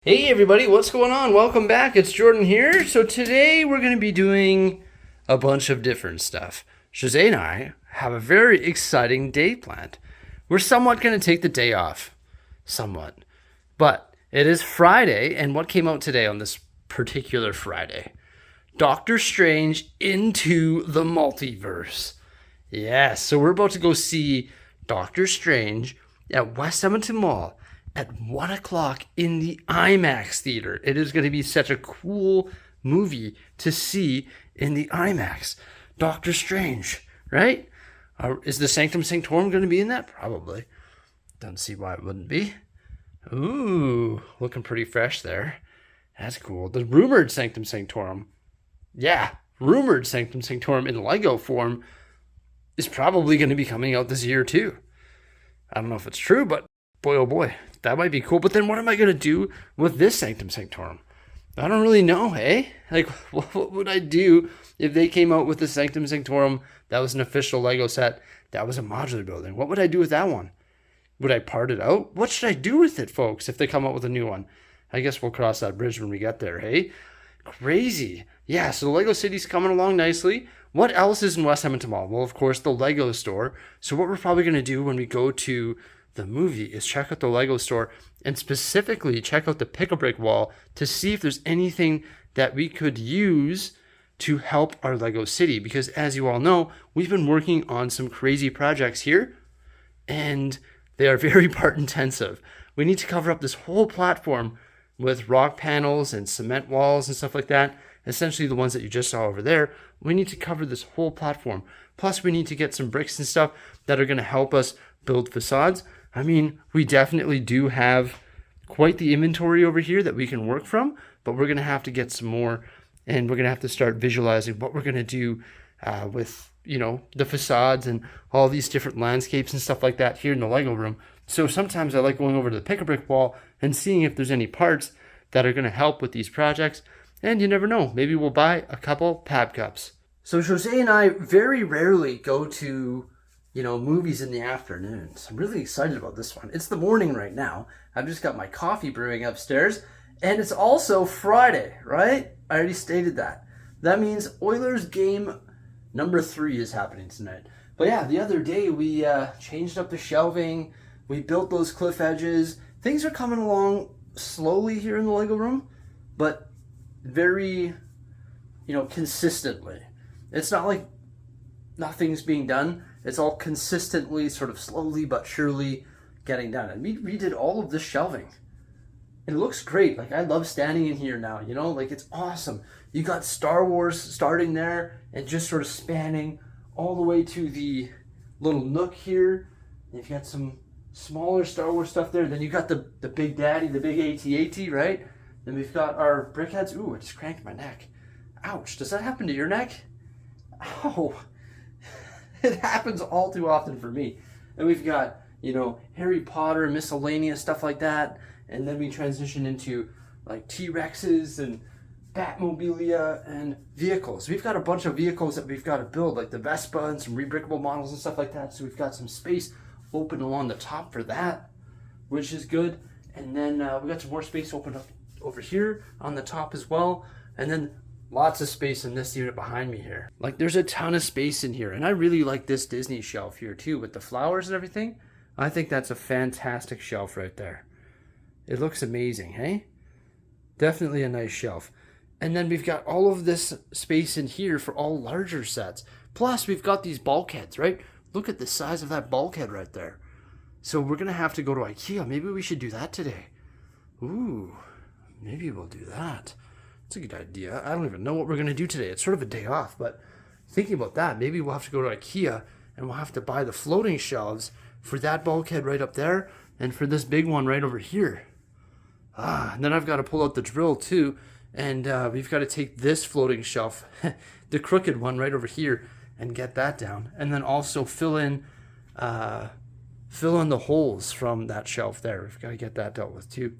Hey everybody, what's going on? Welcome back. It's Jordan here. So today we're going to be doing a bunch of different stuff. Jose and I have a very exciting day planned. We're somewhat going to take the day off. Somewhat. But it is Friday, and what came out today on this particular Friday? Doctor Strange Into the Multiverse. Yes, so we're about to go see Doctor Strange at West Edmonton Mall at 1 o'clock in the IMAX theater. It is going to be such a cool movie to see in the IMAX. Doctor Strange, right? Is the Sanctum Sanctorum going to be in that? Probably. Don't see why it wouldn't be. Ooh, looking pretty fresh there. That's cool. The rumored Sanctum Sanctorum. Yeah, rumored Sanctum Sanctorum in Lego form is probably going to be coming out this year too. I don't know if it's true, but boy, oh boy, that might be cool. But then what am I going to do with this Sanctum Sanctorum? I don't really know, eh? Like, what would I do if they came out with the Sanctum Sanctorum that was an official Lego set, that was a modular building? What would I do with that one? Would I part it out? What should I do with it, folks, if they come out with a new one? I guess we'll cross that bridge when we get there, hey? Crazy. Yeah, so the Lego City's coming along nicely. What else is in West Edmonton Mall? Well, of course, the Lego store. So what we're probably going to do when we go to the movie is check out the Lego store and specifically check out the pick-a-brick wall to see if there's anything that we could use to help our Lego city. Because as you all know, we've been working on some crazy projects here and they are very part intensive. We need to cover up this whole platform with rock panels and cement walls and stuff like that. Essentially the ones that you just saw over there. We need to cover this whole platform. Plus we need to get some bricks and stuff that are going to help us build facades. I mean, we definitely do have quite the inventory over here that we can work from, but we're going to have to get some more, and we're going to have to start visualizing what we're going to do with, the facades and all these different landscapes and stuff like that here in the Lego room. So sometimes I like going over to the pick-a-brick wall and seeing if there's any parts that are going to help with these projects. And you never know, maybe we'll buy a couple Pab Cups. So Jose and I very rarely go to movies in the afternoons. I'm really excited about this one. It's the morning right now. I've just got my coffee brewing upstairs. And it's also Friday, right? I already stated that. That means Oilers game number 3 is happening tonight. But yeah, the other day we changed up the shelving. We built those cliff edges. Things are coming along slowly here in the Lego room, but very, consistently. It's not like nothing's being done. It's all consistently, sort of slowly but surely getting done. And we redid all of this shelving. It looks great. Like, I love standing in here now, it's awesome. You got Star Wars starting there and just sort of spanning all the way to the little nook here. You've got some smaller Star Wars stuff there. Then you got the Big Daddy, the big AT-AT, right? Then we've got our brickheads. Ooh, I just cranked my neck. Ouch. Does that happen to your neck? Ow. It happens all too often for me. And we've got, Harry Potter, miscellaneous stuff like that. And then we transition into like T-Rexes and Batmobilia and vehicles. We've got a bunch of vehicles that we've got to build, like the Vespa and some rebrickable models and stuff like that. So we've got some space open along the top for that, which is good. And then we got some more space open up over here on the top as well. And then lots of space in this unit behind me here. Like, there's a ton of space in here. And I really like this Disney shelf here too with the flowers and everything. I think that's a fantastic shelf right there. It looks amazing, hey? Definitely a nice shelf. And then we've got all of this space in here for all larger sets. Plus, we've got these bulkheads, right? Look at the size of that bulkhead right there. So we're going to have to go to IKEA. Maybe we should do that today. Ooh, maybe we'll do that. It's a good idea. I don't even know what we're going to do today. It's sort of a day off, but thinking about that, maybe we'll have to go to IKEA and we'll have to buy the floating shelves for that bulkhead right up there and for this big one right over here. And then I've got to pull out the drill too, and we've got to take this floating shelf, the crooked one right over here, and get that down. And then also fill in the holes from that shelf there. We've got to get that dealt with too.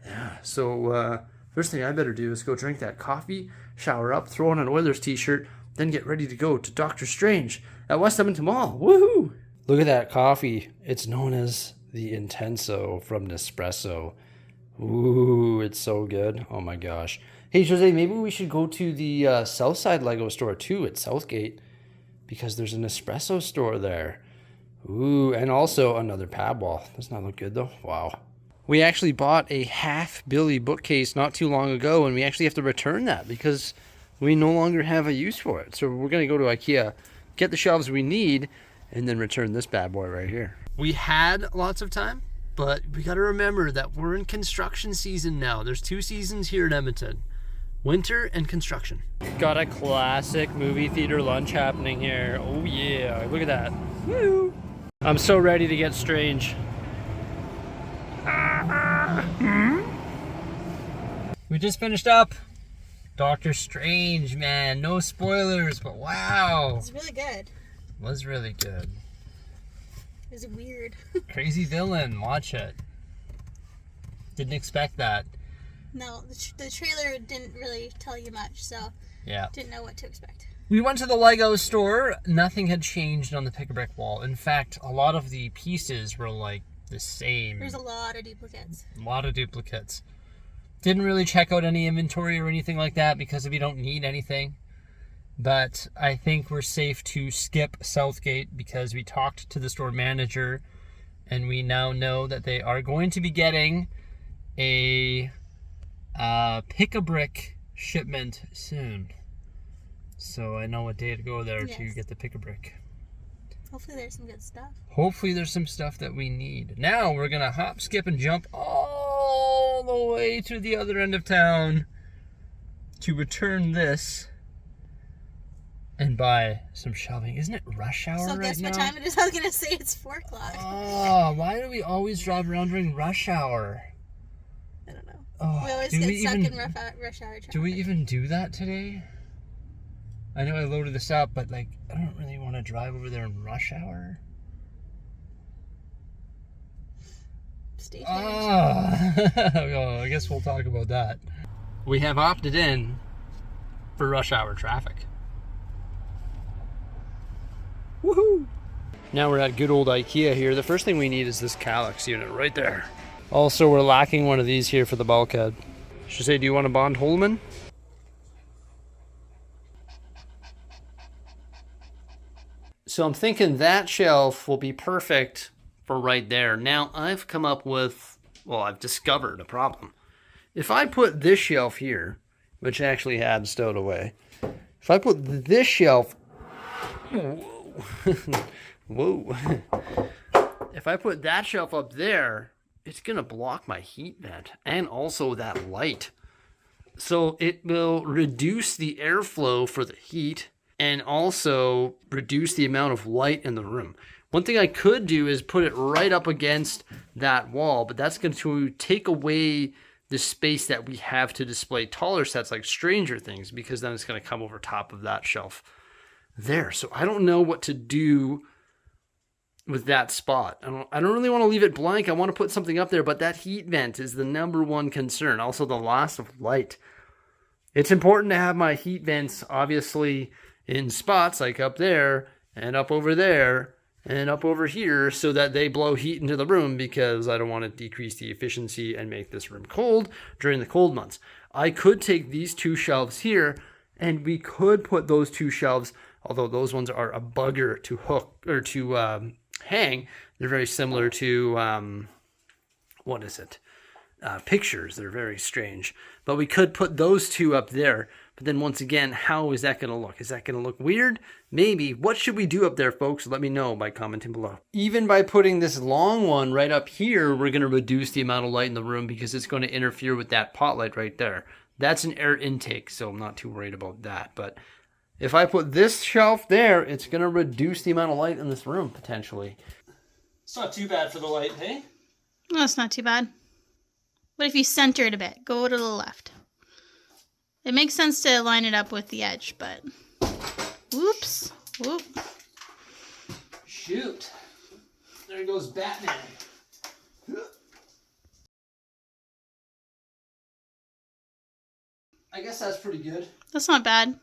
Yeah, so first thing I better do is go drink that coffee, shower up, throw on an Oilers t-shirt, then get ready to go to Doctor Strange at West Edmonton Mall. Woohoo! Look at that coffee. It's known as the Intenso from Nespresso. Ooh, it's so good. Oh my gosh. Hey, Jose, maybe we should go to the Southside Lego store too at Southgate because there's an espresso store there. Ooh, and also another pad wall. Doesn't that look good though? Wow. We actually bought a half Billy bookcase not too long ago, and we actually have to return that because we no longer have a use for it. So we're going to go to IKEA, get the shelves we need, and then return this bad boy right here. We had lots of time, but we got to remember that we're in construction season now. There's 2 seasons here in Edmonton. Winter and construction. Got a classic movie theater lunch happening here. Oh yeah, look at that. Woo! I'm so ready to get strange. We just finished up Doctor Strange, man. No spoilers, but wow. It's really good. It was really good. It was weird. Crazy villain, watch it. Didn't expect that. No, the trailer didn't really tell you much, so yeah, didn't know what to expect. We went to the Lego store. Nothing had changed on the pick-a-brick wall. In fact, a lot of the pieces were like the same. There's a lot of duplicates. A lot of duplicates. Didn't really check out any inventory or anything like that because we don't need anything. But I think we're safe to skip Southgate because we talked to the store manager and we now know that they are going to be getting a pick-a-brick shipment soon. So I know what day to go there to get the pick-a-brick. Hopefully there's some good stuff. Hopefully there's some stuff that we need. Now we're going to hop, skip, and jump all the way to the other end of town to return this and buy some shelving. Isn't it rush hour right now? So guess what time it is? I was going to say it's 4 o'clock. Oh, why do we always drive around during rush hour? I don't know. Oh, We always get stuck in rush hour traffic. Do we even do that today? I know I loaded this up, but like, I don't really want to drive over there in rush hour. Stay tuned. Oh, I guess we'll talk about that. We have opted in for rush hour traffic. Woohoo! Now we're at good old IKEA here. The first thing we need is this Calyx unit right there. Also, we're lacking one of these here for the bulkhead. Should say, do you want a Bond Holman? So I'm thinking that shelf will be perfect for right there. Now I've come up with, well, I've discovered a problem. If I put this shelf here, which I actually had stowed away, if I put this shelf, whoa, if I put that shelf up there, it's gonna block my heat vent and also that light. So it will reduce the airflow for the heat and also reduce the amount of light in the room. One thing I could do is put it right up against that wall, but that's going to take away the space that we have to display taller sets like Stranger Things, because then it's going to come over top of that shelf there. So I don't know what to do with that spot. I don't really want to leave it blank. I want to put something up there, but that heat vent is the number one concern. Also the loss of light. It's important to have my heat vents obviously in spots like up there and up over there and up over here so that they blow heat into the room, because I don't want to decrease the efficiency and make this room cold during the cold months. I could take these 2 shelves here and we could put those 2 shelves, although those ones are a bugger to hook or to hang. They're very similar to, pictures. They're very strange. But we could put those 2 up there. But then once again, how is that going to look? Is that going to look weird? Maybe. What should we do up there, folks? Let me know by commenting below. Even by putting this long one right up here, we're going to reduce the amount of light in the room because it's going to interfere with that pot light right there. That's an air intake, so I'm not too worried about that. But if I put this shelf there, it's going to reduce the amount of light in this room, potentially. It's not too bad for the light, hey? No, it's not too bad. What if you center it a bit? Go to the left. It makes sense to line it up with the edge, but... Whoops. Whoop. Shoot. There goes Batman. I guess that's pretty good. That's not bad.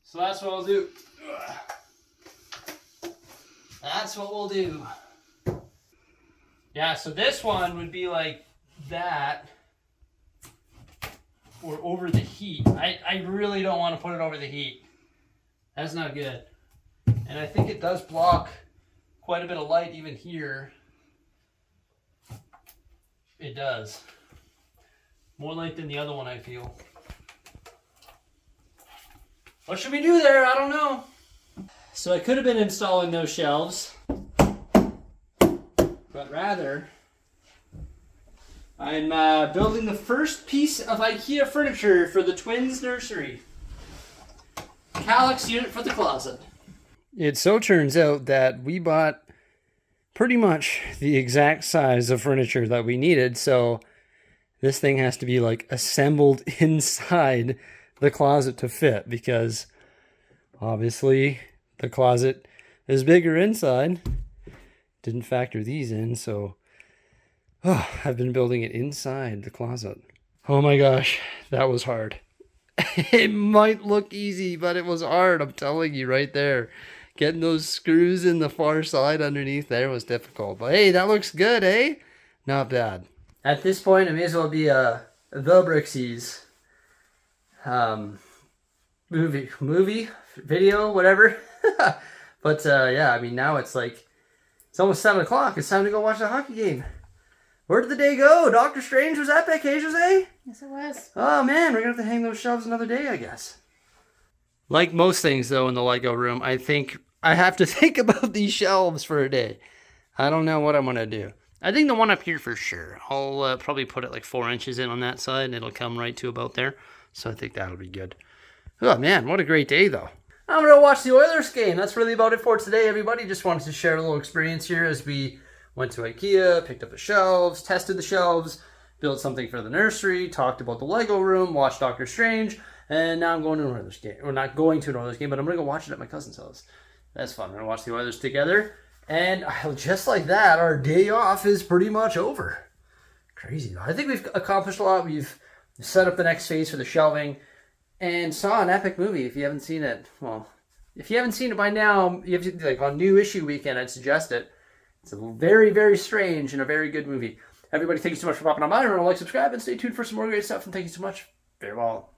So that's what I'll do. That's what we'll do. Yeah, so this one would be like that, or over the heat. I really don't want to put it over the heat. That's not good. And I think it does block quite a bit of light even here. It does. More light than the other one, I feel. What should we do there? I don't know. So I could have been installing those shelves, but rather I'm building the first piece of IKEA furniture for the twins' nursery. Calyx unit for the closet. It so turns out that we bought pretty much the exact size of furniture that we needed, so this thing has to be like assembled inside the closet to fit, because obviously the closet is bigger inside. Didn't factor these in, so I've been building it inside the closet. Oh my gosh, that was hard. It might look easy, but it was hard, I'm telling you right there. Getting those screws in the far side underneath there was difficult. But hey, that looks good, eh? Not bad. At this point, it may as well be the Bricksee's movie, video, whatever. But yeah, I mean, now it's almost 7 o'clock. It's time to go watch the hockey game. Where did the day go? Doctor Strange was epic, hey, Jose? Yes, it was. Oh man, we're gonna have to hang those shelves another day, I guess. Like most things, though, in the Lego room, I think I have to think about these shelves for a day. I don't know what I'm going to do. I think the one up here for sure. I'll probably put it like 4 inches in on that side, and it'll come right to about there. So I think that'll be good. Oh, man, what a great day, though. I'm going to watch the Oilers game. That's really about it for today, everybody. Just wanted to share a little experience here as we went to IKEA, picked up the shelves, tested the shelves, built something for the nursery, talked about the Lego room, watched Doctor Strange. And now I'm going to an Oilers game. Or not going to an Oilers game, but I'm going to go watch it at my cousin's house. That's fun. We're going to watch the Oilers together. And just like that, our day off is pretty much over. Crazy. I think we've accomplished a lot. We've set up the next phase for the shelving and saw an epic movie. If you haven't seen it, well, if you haven't seen it by now, you have to, like, on New Issue Weekend, I'd suggest it. It's a very, very strange and a very good movie. Everybody, thank you so much for popping on by. Remember to like, subscribe, and stay tuned for some more great stuff. And thank you so much. Farewell.